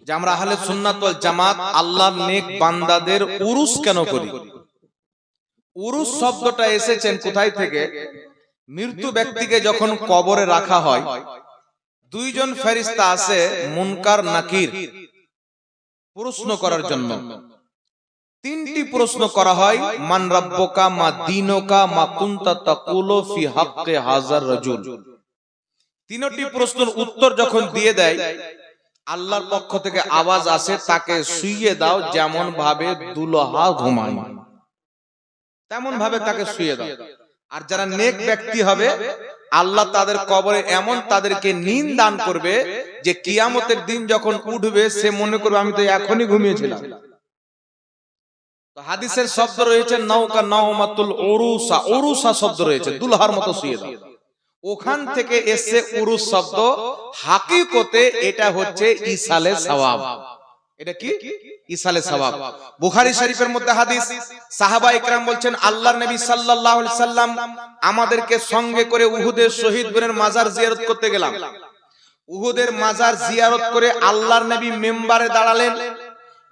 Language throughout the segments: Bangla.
যে আমরা আহলে সুন্নাত ওয়াল জামাত আল্লাহর নেক বান্দাদের উরুস কেন করি। উরুস শব্দটা এসেছেন কোথায় থেকে? মৃত্যু ব্যক্তিকে যখন কবরে রাখা হয়, দুইজন ফেরেশতা আছে মুনকার নাকির, প্রশ্ন করার জন্য। তিনটি প্রশ্ন করা হয়, মান রাব্বুকা, মা দীনুকা, মা কুনতা তাকুলু ফি হাক্কি হাযার রাজুল। তিনটি প্রশ্নের উত্তর যখন দিয়ে দেয়, আল্লাহর পক্ষ থেকে আওয়াজ আসে, তাকে শুইয়ে দাও যেমন ভাবে দুলহা ঘুমায়, তেমন ভাবে তাকে শুইয়ে দাও। আর যারা নেক ব্যক্তি হবে, আল্লাহ তাদের কবরে এমন তাদেরকে নিন দান করবে যে কিয়ামতের দিন যখন উঠবে সে মনে করবে আমি তো এখনই ঘুমিয়েছিলাম। তো হাদিসের শব্দ রয়েছে নৌকা নওমাতুল উরুসা, উরুসা শব্দ রয়েছে দুলহার মতো শুয়ে দাও। ওখান থেকে এসে উরুস শব্দ, হাকিকতে এটা হচ্ছে ইসালে সওয়াব। এটা কি? ইসালে সওয়াব। বুখারী শরীফের মধ্যে হাদিস, সাহাবা ইকরাম বলছেন আল্লাহর নবী সাল্লাল্লাহু আলাইহি সাল্লাম আমাদেরকে সঙ্গে করে উহুদের শহীদ বোনের মাজার জিয়ারত করতে গেলাম। উহুদের মাজার জিয়ারত করে আল্লাহর নবী মিম্বারে দাঁড়ালেন।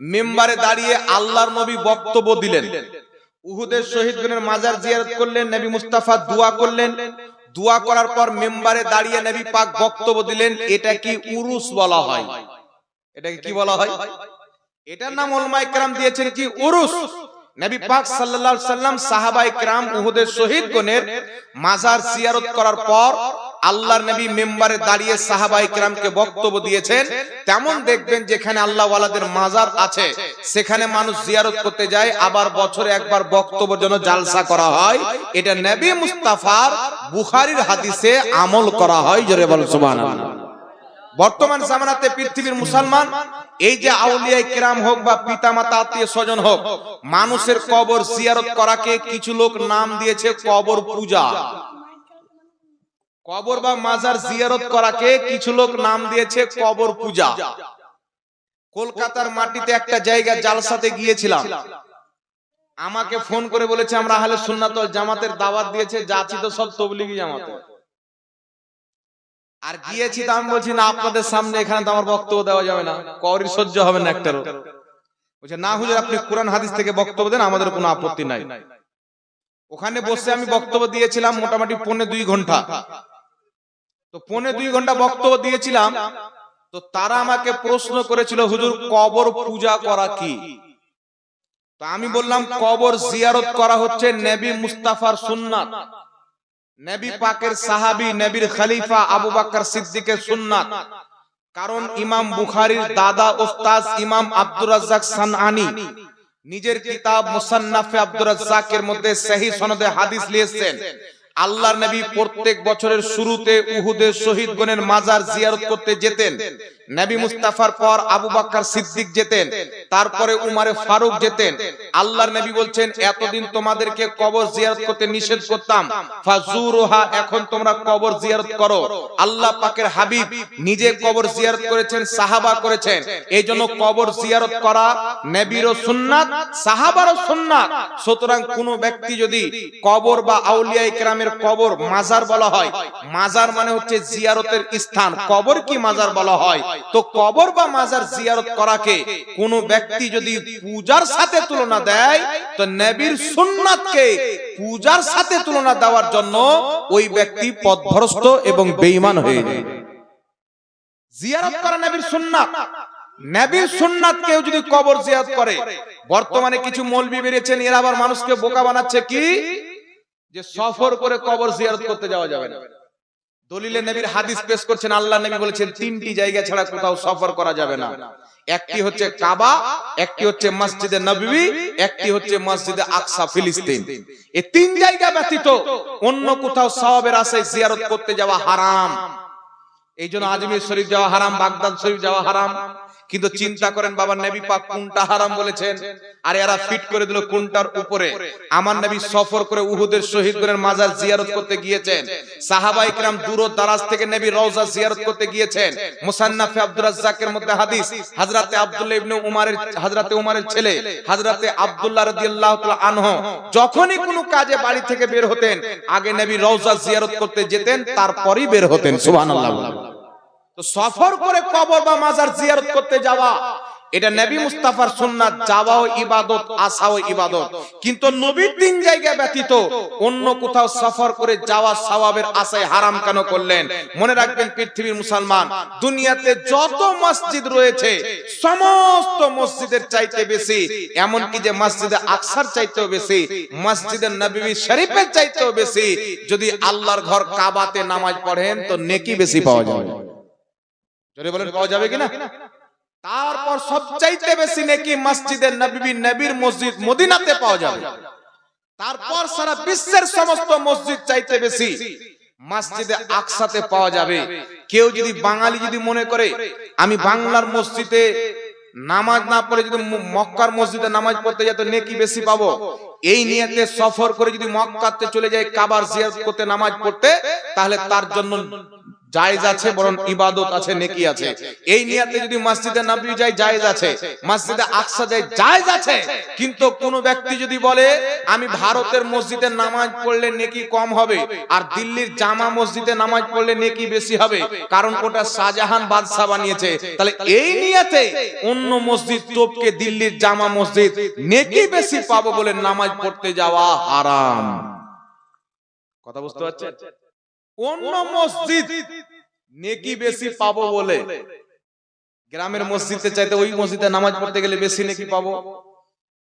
মিম্বারে দাঁড়িয়ে আল্লাহর নবী বক্তব্য দিলেন। উহুদের শহীদ বোনের মাজার জিয়ারত করলেন, নবী মুস্তাফা দোয়া করলেন। দোয়া করার পর মিম্বারে দাঁড়িয়ে নবী পাক বক্তব্য দিলেন। এটা কি উরুস বলা হয়? এটাকে কি বলা হয়? এটার নাম উলামায়ে কেরাম দিয়েছেন কি? উরুস। নবী পাক সাল্লাল্লাহু আলাইহি সাল্লাম সাহাবায়ে কেরাম উহুদের শহীদগণের মাজার জিয়ারত করার পর আল্লাহর নবী মিম্বারে দাঁড়িয়ে সাহাবায়ে কেরামকে বক্তব্য দিয়েছেন। তেমন দেখবেন যেখানে আল্লাহ ওয়ালাদের মাজার আছে সেখানে মানুষ জিয়ারত করতে যায়, আবার বছরে একবার বক্তব্যের জন্য জালসা করা হয়। এটা নবী মুস্তাফার বুখারীর হাদিসে আমল করা হয়। জোরে বল সুবহানাল্লাহ। বর্তমান জামানাতে পৃথিবীর মুসলমান এই যে আউলিয়ায়ে কেরাম হোক বা পিতামাতা আত্মীয় স্বজন হোক, মানুষের কবর জিয়ারত করাকে কিছু লোক নাম দিয়েছে কবর পূজা। কবর বা মাজার জিয়ারত করাকে কিছু লোক নাম দিয়েছে কবর পূজা। কলকাতার মাটিতে একটা জায়গা জালসাতে গিয়েছিলাম, আমাকে ফোন করে বলেছে আমরা আহলে সুন্নাত ওয়াল জামাতের দাওয়াত দিয়েছে, যাচ্ছি তো সব তাবলীগী জামাতে। আর গিয়েছি তো আমি বলছি না আপনাদের সামনে এখানে তো আমার বক্তব্য দেওয়া যাবে না, কওরি সহ্য হবে না একটারও। বলছে না হুজুর আপনি কোরআন হাদিস থেকে বক্তব্য দেন, আমাদের কোনো আপত্তি নাই। ওখানে বসে আমি বক্তব্য দিয়েছিলাম মোটামুটি 2.5 ঘন্টা। তো 2.5 ঘন্টা বক্তব্য দিয়েছিলাম। তো তারা আমাকে প্রশ্ন করেছিল হুজুর কবর পূজা করা কি? তো আমি বললাম কবর জিয়ারত করা হচ্ছে নবী মুস্তাফার সুন্নাত, নবী পাকের সাহাবী নবীর খলিফা আবু বকর সিদ্দিকের সুন্নাত। কারণ ইমাম বুখারীর দাদা ওস্তাদ ইমাম আব্দুর রাজ্জাক সানআনী নিজের কিতাব মুসান্নাফে আব্দুর রাজ্জাকের মধ্যে সহিহ সনদে হাদিস লিখেছেন, আল্লাহর নবী প্রত্যেক বছরের শুরুতে উহুদের শহীদগণের মাজার জিয়ারত করতে যেতেন। নবী মুস্তাফার পর আবু বকর সিদ্দিক যেতেন, তারপরে উমরে ফারুক যেতেন। আল্লাহর নবী বলছেন এতদিন তোমাদেরকে কবর জিয়ারত করতে নিষেধ করতাম, ফাজুরুহা, এখন তোমরা কবর জিয়ারত করো। আল্লাহ পাকের হাবিব নিজে কবর জিয়ারত করেছেন, সাহাবা করেছেন। এইজন্য কবর জিয়ারত করা নবীরও সুন্নাত, সাহাবারও সুন্নাত। সুতরাং কোন ব্যক্তি যদি কবর বা আউলিয়ায়ে কেরামের কবর মাজার বলা হয়, মাজার মানে হচ্ছে জিয়ারতের স্থান, কবর কি মাজার বলা হয়, তো কবর বা মাজার জিয়ারত করাকে কোন ব্যক্তি যদি পূজার সাথে তুলনা দেয়, তো নবীর সুন্নাতকে পূজার সাথে তুলনা দেওয়ার জন্য ওই ব্যক্তি পথভ্রষ্ট এবং বেঈমান হয়ে যায়। জিয়ারত করা নবীর সুন্নাত, নবীর সুন্নাত কেউ যদি কবর জিয়ারত করে, বর্তমানে কিছু মৌলবি বেরিয়েছেন, এরা আবার মানুষকে বোকা বানাচ্ছে কি যে সফর করে কবর জিয়ারত করতে যাওয়া যাবে না। দলিলে নবীর হাদিস পেশ করছেন, আল্লাহ নবী বলেছেন 3টি জায়গা ছাড়া কোথাও সফর করা যাবে না। একটি হচ্ছে কাবা, একটি হচ্ছে মসজিদে নববী, একটি হচ্ছে মসজিদে আকসা ফিলিস্তিন। এই 3 জায়গা ব্যতীত অন্য কোথাও সওয়াবের আশায় জিয়ারত করতে যাওয়া হারাম। এইজন্য আজমির শরীফ যাওয়া হারাম, বাগদাদ শরীফ যাওয়া হারাম। কিন্তু চিন্তা করেন বাবা নবী পাক কোনটা হারাম বলেছেন, আর এরা ফিট করে দিল কোনটার উপরে। আমার নবী সফর করে উহুদের শহীদদের মাজার জিয়ারত করতে গিয়েছেন। সাহাবায়ে কেরাম দূর দারাজ থেকে নবী রওজা জিয়ারত করতে গিয়েছেন। মুসান্নাফে আব্দুর রাজ্জাকের মধ্যে হাদিস, হযরতে আব্দুল্লাহ ইবনে উমরের, হযরতে উমরের ছেলে হযরতে আব্দুল্লাহ রাদিয়াল্লাহু তাআলা আনহু যখনই কোনো কাজে বাড়ি থেকে বের হতেন, আগে নবী রওজা জিয়ারত করতে যেতেন, তারপরেই বের হতেন। সুবহানাল্লাহ। তো সফর করে কবর বা মাজার জিয়ারত করতে যাওয়া, এটা নবী মুস্তাফার সুন্নাত। যাওয়াও ইবাদত, আসাও ইবাদত, কিন্তু নবীর তিন জায়গা ব্যতীত অন্য কোথাও সফর করে যাওয়া সওয়াবের আশায় হারাম কেন করলেন? মনে রাখবেন পৃথিবীর মুসলমান, দুনিয়াতে যত মসজিদ রয়েছে সমস্ত মসজিদের চাইতে বেশি, এমনকি যে মসজিদে আকসার চাইতেও বেশি, মসজিদে নববী শরীফের চাইতেও বেশি যদি আল্লাহর ঘর কাবাতে নামাজ পড়েন তো নেকি বেশি পাওয়া যাবে। জোরে বলেন, পাওয়া যাবে কিনা? তারপর সবচাইতে বেশি নেকি মসজিদে নববী, নবীর মসজিদ মদিনাতে পাওয়া যাবে। তারপর সারা বিশ্বের সমস্ত মসজিদ চাইতে বেশি মসজিদে আকসাতে পাওয়া যাবে। কেউ যদি বাঙালি যদি মনে করে আমি বাংলার মসজিদে নামাজ না পড়ে যদি মক্কার মসজিদে নামাজ পড়তে যাই তো নেকি বেশি পাবো, এই নিয়তে সফর করে যদি মক্কাতে চলে যায় কাবার জিয়ারত করতে নামাজ পড়তে, তাহলে তার জন্য জায়েজ আছে, বরং ইবাদত আছে, নেকি আছে। এই নিয়তে যদি মসজিদে নববী যায় জায়েজ আছে, মসজিদে আকসা যায় জায়েজ আছে। কিন্তু কোন ব্যক্তি যদি বলে আমি ভারতের মসজিদে নামাজ পড়লে নেকি কম হবে আর দিল্লির জামা মসজিদে নামাজ পড়লে নেকি বেশি হবে, কারণ ওটা শাহজাহান বাদশা বানিয়েছে, তাহলে এই নিয়তে অন্য মসজিদ টপকে দিল্লির জামা মসজিদ নেকি বেশি পাবো বলে নামাজ পড়তে যাওয়া হারাম। কথা বুঝতে পারছেন? অন্য মসজিদ নেকি বেশি পাবো বলে গ্রামের মসজিদে চাইতে ওই মসজিদে নামাজ পড়তে গেলে বেশি নেকি পাবো,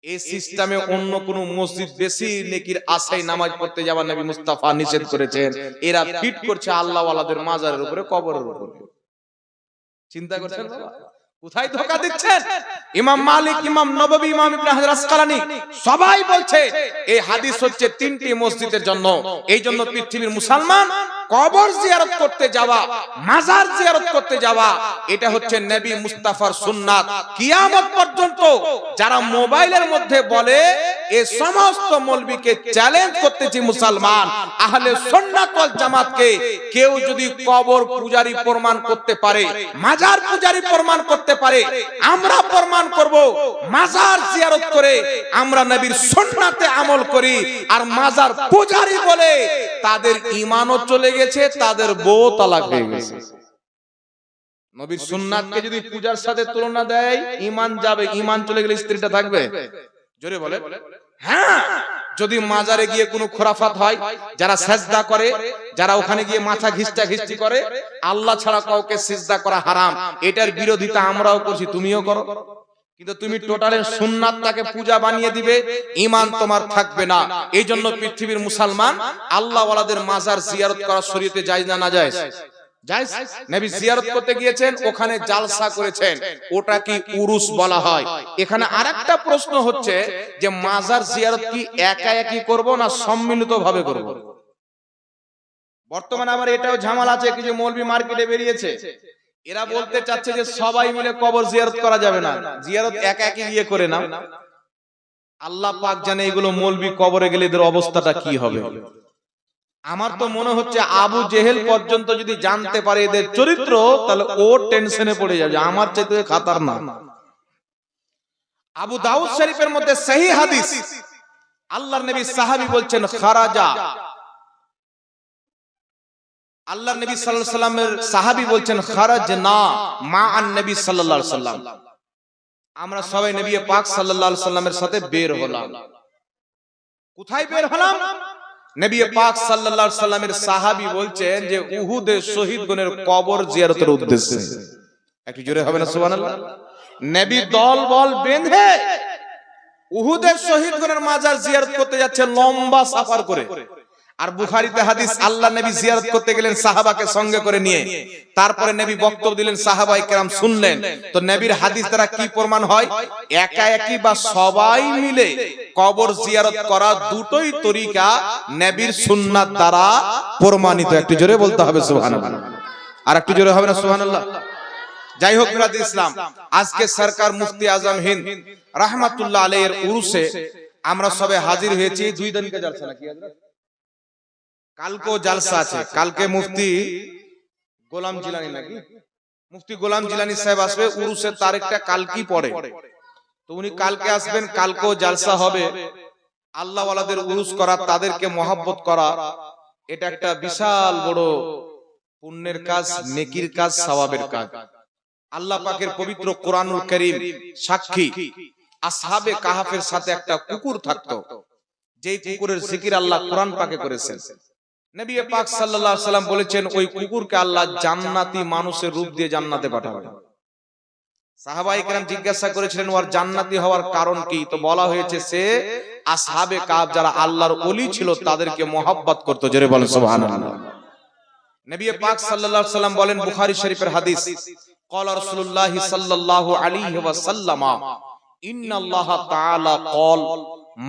এই সিস্টেমে অন্য কোন মসজিদ বেশি নেকির আশায় নামাজ পড়তে যাওয়া নবী মুস্তাফা নিষেধ করেছেন। এরা ফিট করছে আল্লাহ ওয়ালাদের মাজারের উপরে, কবরের উপরে। চিন্তা করছেন বাবা কোথায় ধোঁকা দিচ্ছেন? ইমাম মালিক, ইমাম নববী, ইমাম ইবনে হাজার আসকালানী সবাই বলছে এই হাদিস হচ্ছে তিনটি মসজিদের জন্য। এই জন্য পৃথিবীর মুসলমান কবর জিয়ারত করতে যাওয়া, মাজার জিয়ারত করতে যাওয়া, এটা হচ্ছে নবী মুস্তাফার সুন্নাত। কিয়ামত পর্যন্ত যারা মোবাইলের মধ্যে বলে, এই সমস্ত মৌলবীকে চ্যালেঞ্জ করতেছি মুসলমান আহলে সুন্নাত ওয়াল জামাতকে, কেউ যদি কবর পূজারি প্রমাণ করতে পারে, মাজার পূজারি প্রমাণ করতে পারে, আমরা প্রমাণ করব মাজার জিয়ারত করে আমরা নবীর সুন্নাতে আমল করি, আর মাজার পূজারি বলে তাদের ঈমানও চলে গেছে, তাদের বউ তালাক হয়ে গেছে। নবীর সুন্নাতকে যদি পূজার সাথে তুলনা দেয় ঈমান যাবে, ঈমান চলে গেলে স্ত্রীটা থাকবে? জোরে বলে। হ্যাঁ, যদি মাজারে গিয়ে কোনো খোরাফাত হয়, যারা সিজদা করে, যারা ওখানে গিয়ে মাথা ঘিষ্টি করে, আল্লাহ ছাড়া কাউকে সিজদা করা হারাম, এটার বিরোধিতা আমরাও করছি, তুমিও করো। কিন্তু তুমি টোটালে সুন্নাতটাকে পূজা বানিয়ে দিবে, ঈমান তোমার থাকবে না। এই জন্য পৃথিবীর মুসলমান আল্লাহ ওয়ালাদের মাজার জিয়ারত করা শরীয়তে জায়েজ না নাজায়েজ? জায়েজ। নবী জিয়ারত করতে গিয়েছেন, ওখানে জালসা করেছেন, ওটা কি উরুস বলা হয়? এখানে আরেকটা প্রশ্ন হচ্ছে যে মাজার জিয়ারত কি একা একই করব না সম্মিলিত ভাবে করব? বর্তমানে আমার এটাও ঝামেলা আছে, কিছু মৌলবি মার্কেটে বেরিয়েছে, এরা বলতে চাচ্ছে যে সবাই মিলে কবর জিয়ারত করা যাবে না, জিয়ারত একা একই গিয়ে করে না। আল্লাহ পাক জানে এগুলো মৌলবি কবরে গেলে এদের অবস্থাটা কি হবে। আমার তো মনে হচ্ছে আবু জেহেল পর্যন্ত যদি জানতে পারে এদের চরিত্র, তাহলে ও টেনশনে পড়ে যাবে, আমার চাইতে খাতার না। আবু দাউদ শরীফের মধ্যে সহিহ হাদিস, আল্লাহর নবী সাহাবী বলছেন খারাজা, আল্লাহর নবী সাল্লাল্লাহু আলাইহি সাল্লামের সাহাবী বলছেন খারাজনা মা আন নবী সাল্লাল্লাহু আলাইহি সাল্লাম, আমরা সবাই নবী পাক সাল্লাল্লাহু আলাইহি সাল্লামের সাথে বের হলাম। কোথায় বের হলাম? নবী পাক সাল্লাল্লাহু আলাইহি সাল্লামের সাহাবী বলছেন যে উহুদের শহীদগণের কবর জিয়ারতের উদ্দেশ্যে। একটু জোরে হবে না সুবহানাল্লাহ? নবী দল বল বেঁধে উহুদের শহীদগণের মাজার জিয়ারত করতে যাচ্ছে লম্বা সফর করে। আর বুখারীতে হাদিস, আল্লাহ নবী জিয়ারত করতে গেলেন সাহাবাকে সঙ্গে করে নিয়ে, তারপরে নবী বক্তব্য দিলেন, সাহাবায়ে কেরাম শুনলেন। তো নবীর হাদিস দ্বারা কি প্রমাণ হয়? একা একই বা সবাই মিলে কবর জিয়ারত করা দুটোই তরিকা নবীর সুন্নাত দ্বারা প্রমাণিত। একটু জোরে বলতে হবে সুবহানাল্লাহ, আর একটু জোরে হবে না সুবহানাল্লাহ? যাই হোক বিরাদ ইসলাম, আজকে সরকার মুফতি আজম হিন্দ রাহমাতুল্লাহ আলাইহির উরুসে আমরা সবাই হাজির হয়েছি। 2 দিনকে জালসা নাকি হযরত? কালকেও জালসা আছে। কালকে মুফতি গোলাম জিলানী নাকি, মুফতি গোলাম জিলানী সাহেব আসবে, উরুসের তারিখটা কালকেই পড়ে, তো উনি কালকে আসবেন। কালকেও জালসা হবে। আল্লাহ ওয়ালাদের উরুস করা, তাদেরকে মহব্বত করা, এটা একটা বিশাল বড় পুণ্যের কাজ, নেকির কাজ, সওয়াবের কাজ। আল্লাহ পাকের পবিত্র কোরআনুল কারীম সাক্ষী, আসহাবে কাহাফের সাথে একটা কুকুর থাকতো, যেই কুকুরের জিকির আল্লাহ কোরআন পাকে করেছেন। নবী পাক সাল্লাল্লাহু আলাইহি সাল্লাম বলেছেন ওই কুকুরকে আল্লাহ জান্নাতি মানুষের রূপ দিয়ে জান্নাতে পাঠাবেন। সাহাবায়ে কেরাম জিজ্ঞাসা করেছিলেন ওর জান্নাতি হওয়ার কারণ কি? তো বলা হয়েছে সে আসহাবে কাহাফ যারা আল্লাহর ওলি ছিল তাদেরকে মহব্বত করত। জোরে বলেন সুবহানাল্লাহ। নবী পাক সাল্লাল্লাহু আলাইহি সাল্লাম বলেন, বুখারী শরীফের হাদিস, ক্বালা রাসূলুল্লাহ সাল্লাল্লাহু আলাইহি ওয়াসাল্লাম ইন্নাল্লাহা তাআলা ক্বাল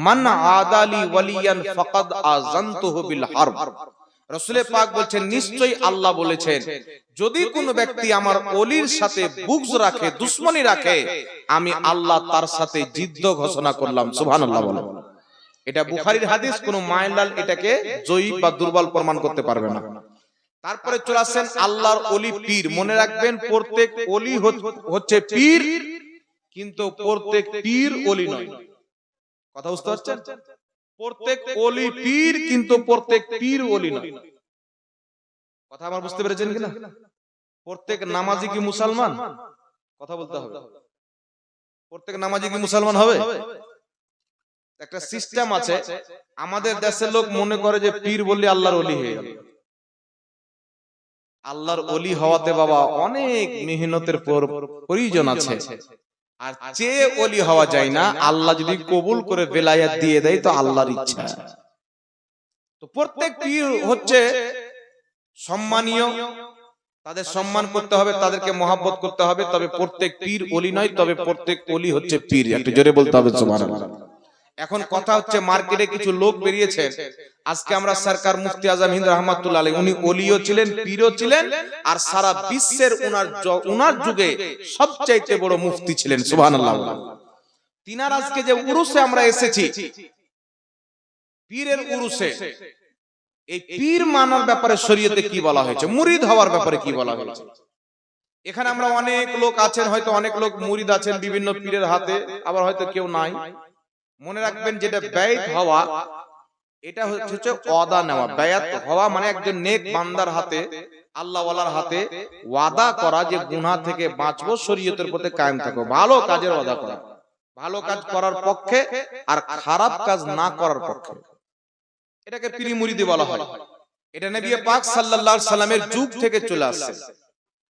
মান আদালি ওয়ালিয়ান ফাকাদ আযানতুহু বিল হারব। রাসূল পাক বলেন নিশ্চয়ই আল্লাহ বলেছেন যদি কোনো ব্যক্তি আমার ওলির সাথে বুগজ রাখে, দুশমনি রাখে, আমি আল্লাহ তার সাথে যুদ্ধ ঘোষণা করলাম। সুবহানাল্লাহ বলেন। এটা বুখারীর হাদিস, কোন মাইলাল এটাকে জয়ীফ বা দুর্বল প্রমাণ করতে পারবে না। তারপরে চলে আসেন আল্লাহর ওলি পীর। মনে রাখবেন প্রত্যেক ওলি হচ্ছে পীর, কিন্তু প্রত্যেক পীর ওলি নয়। কথা বুঝতে পারছেন? প্রত্যেক ওলি পীর, কিন্তু প্রত্যেক পীর ওলি নয়। কথা আমার বুঝতে পেরেছেন কিনা? প্রত্যেক নামাজি কি মুসলমান? কথা বলতে হবে। প্রত্যেক নামাজি কি মুসলমান হবে? একটা সিস্টেম আছে, আমাদের দেশের লোক মনে করে যে পীর বললে আল্লাহর ওলি হয়ে গেল। আল্লাহর ওলি হওয়াতে বাবা অনেক মেহনতের প্রয়োজন আছে, আর চেয়ে ওলি হওয়া যায় না। আল্লাহ যদি কবুল করে বেলায়াত দিয়ে দেয় তো আল্লাহর ইচ্ছা। তো প্রত্যেক পীর হচ্ছে সম্মানীয়, তাদের সম্মান করতে হবে, তাদেরকে মহব্বত করতে হবে। তবে প্রত্যেক পীর ওলি নয়, তবে প্রত্যেক ওলি হচ্ছে পীর। একটু জোরে বলতে হবে সুবহানাল্লাহ। এখন কথা হচ্ছে মার্কেটে কিছু লোক বেরিয়েছে। আজকে আমরা সরকার মুফতি আজম হিন্দ রহমাতুল্লাহ আলাইহি, উনি ওলিও ছিলেন, পীরও ছিলেন, আর সারা বিশ্বের উনার যুগে সবচাইতে বড় মুফতি ছিলেন। সুবহানাল্লাহ। তিনার আজকে যে উরুসে আমরা এসেছি, পীরের উরুসে, এই পীর মানার ব্যাপারে শরীয়তে কি বলা হয়েছে, মুরিদ হওয়ার ব্যাপারে কি বলা হয়েছে? এখানে আমরা অনেক লোক আছেন, হয়তো অনেক লোক মুরিদ আছেন বিভিন্ন পীরের হাতে, আবার হয়তো কেউ নাই। মনে রাখবেন যেটা বেয়াত হওয়া, এটা হচ্ছে ওয়াদা নেওয়া। বেয়াত হওয়া মানে একজন নেক বান্দার হাতে, আল্লাহ ওয়ালার হাতে ওয়াদা করা যে গুনাহ থেকে বাঁচবো, শরীয়তের পথে কায়েম থাকবো, ভালো কাজের ওয়াদা করা, ভালো কাজ করার পক্ষে আর খারাপ কাজ না করার পক্ষে, এটাকে পীর মুরিদি বলা হয়। এটা নবী পাক সাল্লাল্লাহু আলাইহি সাল্লামের যুগ থেকে চলে আসছে।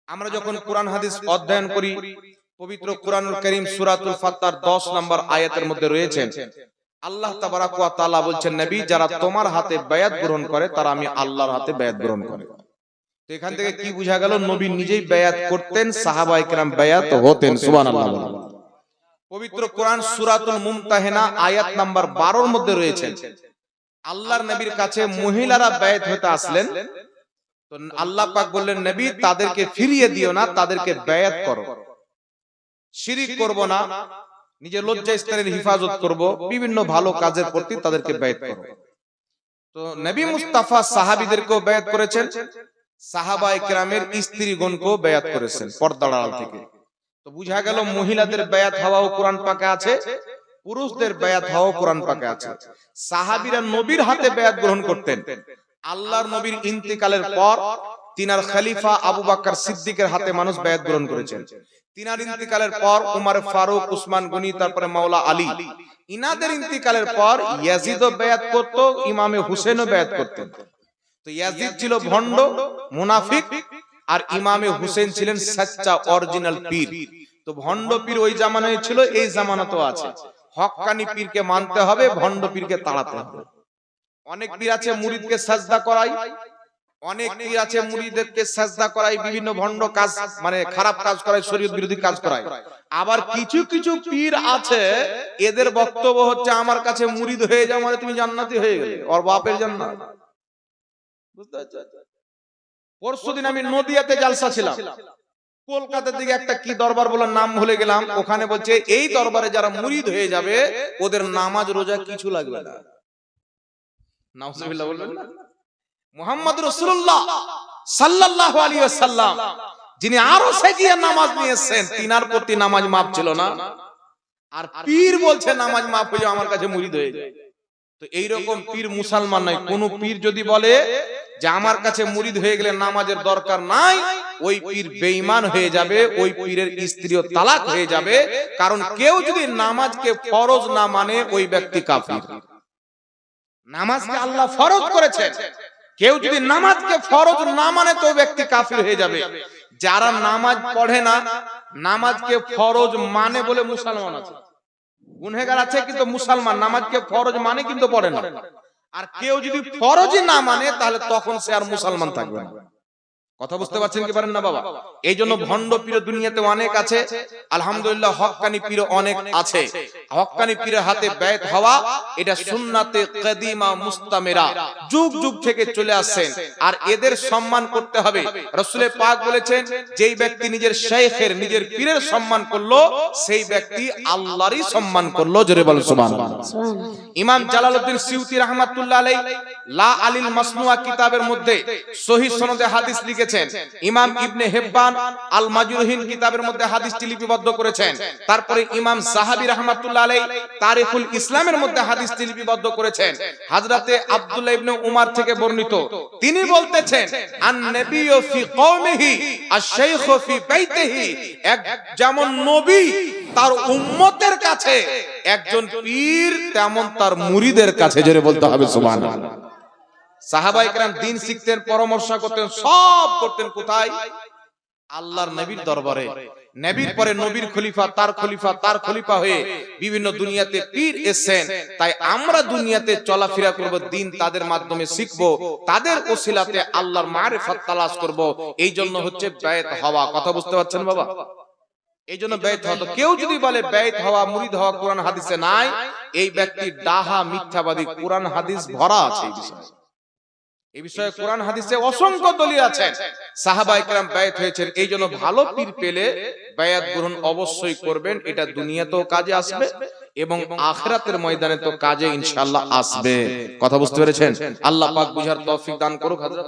আমরা যখন কোরআন হাদিস অধ্যয়ন করি, পবিত্র কোরআনুল কারীম সূরাতুল ফাতহার 10 নম্বর আয়াতের মধ্যে রয়েছেন আল্লাহ তাবারাক ওয়া তাআলা বলছেন, নবী যারা তোমার হাতে বায়াত গ্রহণ করে তারা আমি আল্লাহর হাতে বায়াত গ্রহণ করে। তো এখান থেকে কি বোঝা গেল? নবী নিজেই বায়াত করতেন, সাহাবায়ে কেরাম বায়াত হতেন। সুবহানাল্লাহ। পবিত্র কোরআন সূরাতুল মুমতাহিনা আয়াত নাম্বার 12 এর মধ্যে রয়েছে আল্লাহর নবীর কাছে মহিলারা বায়াত হতে আসলেন, তো আল্লাহ পাক বললেন নবী তাদেরকে ফিরিয়ে দিও না, তাদেরকে বায়াত করো, শিরিক করব না, নিজের লজ্জা স্থানের হিফাজত করব, বিভিন্ন ভালো কাজের প্রতি তাদেরকে বায়াত করো। তো নবী মুস্তাফা সাহাবীদেরকেও বায়াত করেছেন, সাহাবায়ে কেরামের স্ত্রীগণকেও বায়াত করেছেন পর্দার আড়াল থেকে। তো বুঝা গেল মহিলাদের বায়াত হওয়াও কোরআন পাকে আছে, পুরুষদের বায়াত হওয়াও কোরআন পাকে আছে। সাহাবীরা নবীর হাতে বায়াত গ্রহণ করতেন। আল্লাহর নবীর ইন্তেকালের পর তিনার খলিফা আবু বকর সিদ্দিকের হাতে মানুষ বায়াত গ্রহণ করেছেন। তিনার ইন্তেকালের পর উমর ফারুক, উসমান গনি, তারপরে মাওলা আলী, ইনাদের ইন্তেকালের পর ইয়াজিদও বায়াত করত, ইমামে হুসেনও বায়াত করতেন। তো ইয়াজিদ ছিল ভণ্ড মুনাফিক, আর ইমামে হুসেন ছিলেন সচ্চা অরিজিনাল পীর। তো ভণ্ড পীর ওই জামানায় ছিল, এই জামানাতেও আছে। হক্কানি পীরকে মানতে হবে, ভণ্ড পীরকে তাড়াতে হবে। অনেক পীর আছে মুরিদকে সাজদা করায়, অনেক পীর আছে মুরিদদেরকে সাজদা করায়, বিভিন্ন ভণ্ড কাজ মানে খারাপ কাজ করায়, শরীয়ত বিরোধী কাজ করায়। আবার কিছু কিছু পীর আছে এদের বক্তব্য হচ্ছে আমার কাছে মুরিদ হয়ে যাও মানে তুমি জান্নাতি হয়ে গেলে, ওর বাপের জান্নাত। বুঝতে পারছো? পরশুদিন আমি নদিয়াতে জালসা ছিলাম, কলকাতার দিকে একটা কি দরবার বলার নাম ভুলে গেলাম, ওখানে বলছে এই দরবারে যারা মুরিদ হয়ে যাবে ওদের নামাজ রোজা কিছু লাগবে না। নাউজুবিল্লাহ বলবেন না? মুহাম্মদ রাসূলুল্লাহ সাল্লাল্লাহু আলাইহি ওয়াসাল্লাম যিনি আরশে গিয়ে নামাজ নিয়েছেন, তিনার প্রতি নামাজ মাফ ছিল না, আর পীর বলছে নামাজ মাফ হয়ে যাও আমার কাছে মুরিদ হয়ে যায়। তো এইরকম পীর মুসলমান নয়। কোন পীর যদি বলে যে আমার কাছে মুরিদ হয়ে গেলে নামাজের দরকার নাই, ওই পীর বেঈমান হয়ে যাবে, ওই পীরের স্ত্রীও তালাক হয়ে যাবে। কারণ কেউ যদি নামাজকে ফরজ না মানে ওই ব্যক্তি কাফির। নামাজকে আল্লাহ ফরজ করেছেন, কেউ যদি নামাজকে ফরজ না মানে তো ওই ব্যক্তি কাফির হয়ে যাবে। যারা নামাজ পড়ে না, নামাজকে ফরজ মানে বলে মুসলমান আছে, গুনহেগার আছে কিন্তু মুসলমান, নামাজকে ফরজ মানে কিন্তু পড়ে না। আর কেউ যদি ফরজই না মানে তাহলে তখন সে আর মুসলমান থাকবে না। কথা বুঝতে পারছেন কি পারেন না বাবা? এই জন্য ভণ্ড পীর দুনিয়াতে অনেক আছে, আলহামদুলিল্লাহ হক্কানি পীর অনেক আছে। হক্কানি পীরের হাতে বেত হওয়া এটা সুন্নাতে কদিমা মুস্তামেরা, যুগ যুগ থেকে চলে আসছেন। আর এদের সম্মান করতে হবে। রাসূল পাক বলেছেন, যেই ব্যক্তি নিজের শাইখের, নিজের পীরের সম্মান করলো, সেই ব্যক্তি আল্লাহরই সম্মান করলো। জোরে বল সুবহানাল্লাহ। ইমাম জালালউদ্দিন সিউতি রাহমাতুল্লাহ আলাইহি লা আলিল মাসনুয়া কিতাবের মধ্যে সহিহ সনদে হাদিস লিখেছেন। ইমাম ইবনে হিব্বান আল মাজরুহিন কিতাবের মধ্যে হাদিসটি লিপিবদ্ধ করেছেন। তারপরে ইমাম যাহাবী রাহমাতুল্লাহ আলাইহি তারিখুল ইসলামের মধ্যে হাদিসটি লিপিবদ্ধ করেছেন। হযরতে আব্দুল্লাহ ইবনে উমর থেকে বর্ণিত, তিনি বলতেছেন, আন নবিয়্যু ফি কওমিহি আশ-শাইখু ফি বাইতিহি, এক যেমন নবী তার উম্মতের কাছে, একজন পীর তেমন তার মুরিদের কাছে। জোরে বলতে হবে সুবহানাল্লাহ। সাহাবায়ে কেরাম দ্বীন শিখতেন, পরামর্শ করতেন, সব করতেন কোথায়? আল্লাহর নবীর দরবারে। নবীর পরে নবীর খলিফা, তার খলিফা, তার খলিফা হয়ে বিভিন্ন দুনিয়াতে পীর এসেছেন। তাই আমরা দুনিয়াতে চলাফেরা করব, দ্বীন তাদের মাধ্যমে শিখব, তাদের ওসিলাতে আল্লাহর মারিফাত তালাশ করব। এই জন্য হচ্ছে বেত হওয়া। কথা বুঝতে পারছেন বাবা? এই জন্য বেত হওয়া। কেউ যদি বলে বেত হওয়া, মুরিদ হওয়া কোরআন হাদিসে নাই, এই ব্যক্তি ডাহা, মিথ্যাবাদী। কোরআন হাদিস ভরা আছে এই বিষয়ে। এই বিষয়ে কোরআন হাদিসে অসংখ্য দলিল আছে। সাহাবায়ে কেরাম বায়াত হয়েছেন। এই জন্য ভালো পীর পেলে বায়াত গ্রহণ অবশ্যই করবেন। এটা দুনিয়াতেও কাজে আসবে এবং আখিরাতের ময়দানে তো কাজে ইনশাআল্লাহ আসবে। কথা বুঝতে পেরেছেন? আল্লাহ পাক বুঝার তৌফিক দান করুক। হযরত